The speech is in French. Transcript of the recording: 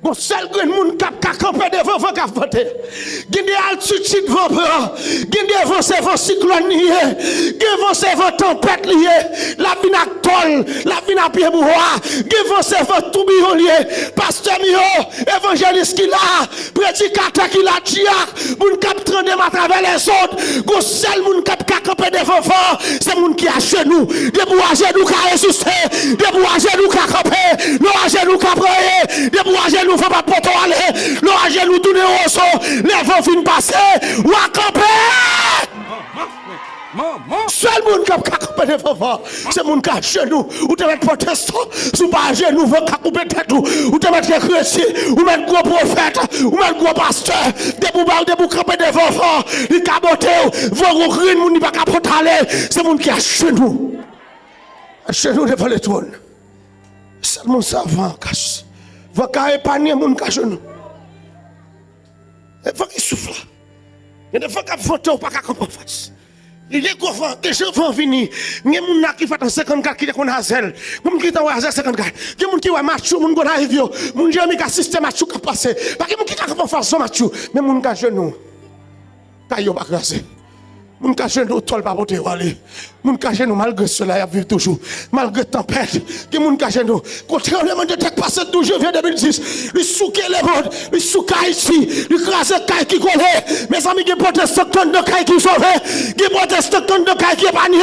Pour seul grand monde qui a campé devant vous qui a voté. Qui des altitudes vont prendre. Qui des vents c'est vos cyclones liés. Qui vont c'est vos tempêtes liées. La vie n'a tol, la vie n'a pied bois. Qui vont c'est vos tourbillons liés. Pasteur Mio, évangéliste qui l'a, prédicateur qui l'a dit, moun k'ap trende à travers les autres. Go seul moun k'ap campé devant vous, c'est moun qui a genou. Debout à genoux qui a résisté. Debout à genoux qui a campé. Non à genoux qui a prié. Debout à genoux faut pas poto aller. Non à genoux tourner au sol. Les vents viennent passer. Ou à camper. Seul monde qui a campé devant vous, c'est moun qui a genou. Ou te mettre protestant. Sous pas genou, vous a coupé tête. Ou te mettre chrétien. Ou mettre gros prophète. Ou mettre gros pasteur. Debout camper devant vous. Il cabote. Vous rien moun ni pas capoter aller. C'est moun qui a genou. Chez nous devant le trône. Seulement ça va cache. Va qu'à épargner mon cache nous. Il faut qu'il souffle. Il faut qu'il vote ou pas qu'à comprendre face. Il est gros vent, des gens vont venir. Il y a des gens qui font 54 qui sont à Zel. Moun qui sont à 54. Il y a des gens qui sont à Machou, moun qui sont à Rivio. Moun qui sont à système Machou qui passe. Pas que moun qui sont à face Machou, mais moun qui sont nous. Taillot pas grasser. Moun ka genou tol pa pote wale. Moun ka genou malgré cela y a vivre toujours. Malgré tempête, qui moun ka genou. Contrairement de tête passé 12 janvier 2010, lui souke le monde, lui souke Haïti, lui crase kay qui collé. Mes amis qui protestent de kay qui sauvé, qui protestent de kay qui épargné.